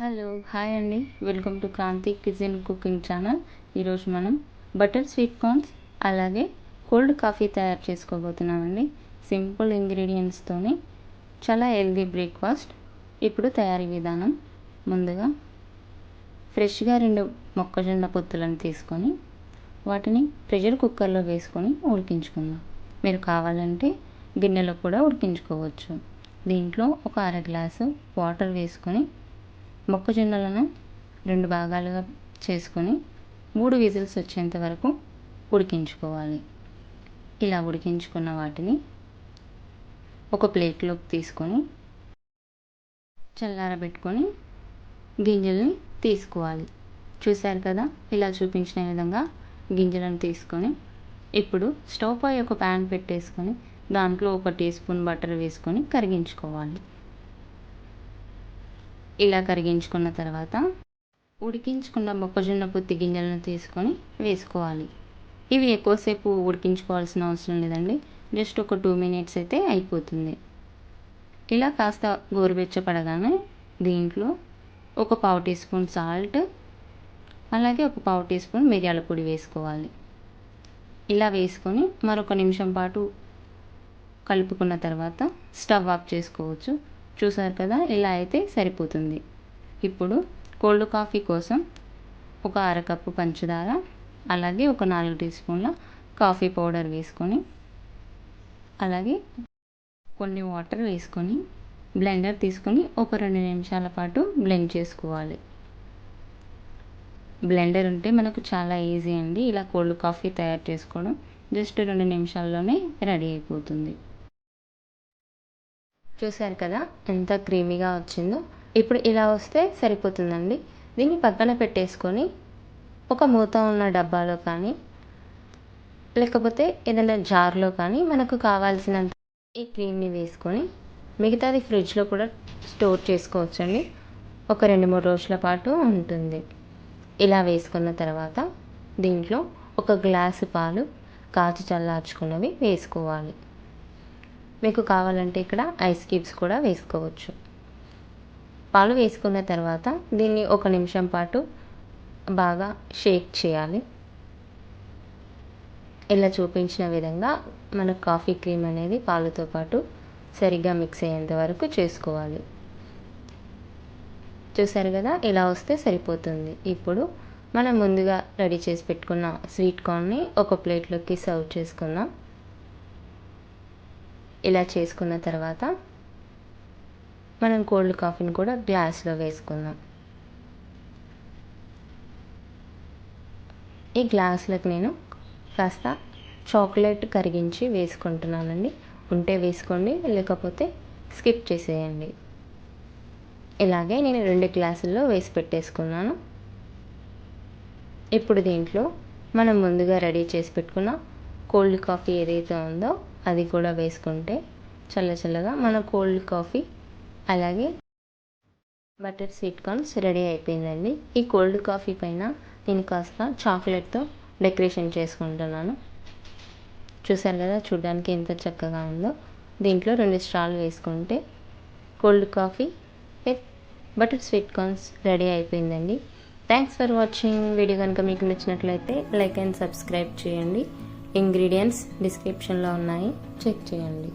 Hello hi అండి, welcome to Kranthi kitchen cooking channel. ఈరోజు మనం బటర్ స్వీట్ కార్న్స్ అలాగే కోల్డ్ కాఫీ తయారు చేసుకోబోతున్నామండి. సింపుల్ ఇంగ్రీడియంట్స్తోని చాలా హెల్దీ బ్రేక్ఫాస్ట్. ఇప్పుడు తయారీ విధానం. ముందుగా ఫ్రెష్గా 2 మొక్కజొన్న పొత్తులను తీసుకొని వాటిని ప్రెషర్ కుక్కర్లో వేసుకొని ఉడికించుకుందాం. మీరు కావాలంటే గిన్నెలో కూడా ఉడికించుకోవచ్చు. దీంట్లో ఒక అర గ్లాసు వాటర్ వేసుకొని మొక్కజొన్నలను 2 భాగాలుగా చేసుకొని 3 విజిల్స్ వచ్చేంత వరకు ఉడికించుకోవాలి. ఇలా ఉడికించుకున్న వాటిని ఒక ప్లేట్లోకి తీసుకొని చల్లారబెట్టుకొని గింజల్ని తీసుకోవాలి. చూశారు కదా, ఇలా చూపించిన విధంగా గింజలను తీసుకొని ఇప్పుడు స్టవ్ పై ఒక ప్యాన్ పెట్టేసుకొని దాంట్లో 1 టీ స్పూన్ బటర్ వేసుకొని కరిగించుకోవాలి. ఇలా కరిగించుకున్న తర్వాత ఉడికించుకున్న మొక్కజొన్న పొత్తి గింజలను తీసుకొని వేసుకోవాలి. ఇవి ఎక్కువసేపు ఉడికించుకోవాల్సిన అవసరం లేదండి, జస్ట్ ఒక 2 మినిట్స్ అయితే అయిపోతుంది. ఇలా కాస్త గోరువెచ్చపడగానే దీంట్లో ఒక పావు టీ స్పూన్ సాల్ట్ అలాగే ఒక పావు టీ స్పూన్ మిరియాల పొడి వేసుకోవాలి. ఇలా వేసుకొని మరొక నిమిషం పాటు కలుపుకున్న తర్వాత స్టవ్ ఆఫ్ చేసుకోవచ్చు. చూసారు కదా, ఇలా అయితే సరిపోతుంది. ఇప్పుడు కోల్డ్ కాఫీ కోసం ఒక అరకప్పు పంచదార అలాగే ఒక 4 టీ స్పూన్ల కాఫీ పౌడర్ వేసుకొని అలాగే కొన్ని వాటర్ వేసుకొని బ్లెండర్ తీసుకొని ఒక 2 నిమిషాల పాటు బ్లెండ్ చేసుకోవాలి. బ్లెండర్ ఉంటే మనకు చాలా ఈజీ అండి. ఇలా కోల్డ్ కాఫీ తయారు చేసుకోవడం జస్ట్ 2 నిమిషాల్లోనే రెడీ అయిపోతుంది. చూశారు కదా ఎంత క్రీమీగా వచ్చిందో. ఇప్పుడు ఇలా వస్తే సరిపోతుందండి. దీన్ని పక్కన పెట్టేసుకొని ఒక మూత ఉన్న డబ్బాలో కానీ లేకపోతే ఏదైనా జార్లో కానీ మనకు కావాల్సినంత ఈ క్రీమ్ని వేసుకొని మిగతాది ఫ్రిడ్జ్లో కూడా స్టోర్ చేసుకోవచ్చండి. ఒక 2-3 రోజుల పాటు ఉంటుంది. ఇలా వేసుకున్న తర్వాత దీంట్లో ఒక గ్లాసు పాలు కాచి చల్లార్చుకున్నవి వేసుకోవాలి. మీకు కావాలంటే ఇక్కడ ఐస్ క్యూబ్స్ కూడా వేసుకోవచ్చు. పాలు వేసుకున్న తర్వాత దీన్ని 1 నిమిషం పాటు బాగా షేక్ చేయాలి. ఇలా చూపించిన విధంగా మన కాఫీ క్రీమ్ అనేది పాలతో పాటు సరిగ్గా మిక్స్ అయ్యేంత వరకు చేసుకోవాలి. చూసారు కదా, ఇలా వస్తే సరిపోతుంది. ఇప్పుడు మనం ముందుగా రెడీ చేసి పెట్టుకున్న స్వీట్ కార్న్ని ఒక ప్లేట్లోకి సర్వ్ చేసుకుందాం. ఇలా చేసుకున్న తర్వాత మనం కోల్డ్ కాఫీని కూడా గ్లాస్లో వేసుకుందాం. ఈ గ్లాసులకు నేను కాస్త చాక్లెట్ కరిగించి వేసుకుంటున్నానండి. ఉంటే వేసుకోండి, లేకపోతే స్కిప్ చేసేయండి. ఇలాగే నేను 2 గ్లాసుల్లో వేసి పెట్టేసుకున్నాను. ఇప్పుడు దీంట్లో మనం ముందుగా రెడీ చేసి పెట్టుకున్న కోల్డ్ కాఫీ ఏదైతే ఉందో అది కూడా వేసుకుంటే చల్లగా మన కోల్డ్ కాఫీ అలాగే బటర్ స్వీట్ కార్న్స్ రెడీ అయిపోయిందండి. ఈ కోల్డ్ కాఫీ పైన నేను కాస్త చాక్లెట్తో డెకరేషన్ చేసుకుంటున్నాను. చూసారు కదా, చూడడానికి ఎంత చక్కగా ఉందో. దీంట్లో 2 స్ట్రాలు వేసుకుంటే cold coffee with butter sweet corns ready అయిపోయిందండి. Thanks for watching. వీడియో కనుక మీకు నచ్చినట్లయితే లైక్ అండ్ సబ్స్క్రైబ్ చేయండి. ఇంగ్రీడియంట్స్ డిస్క్రిప్షన్లో ఉన్నాయి, చెక్ చేయండి.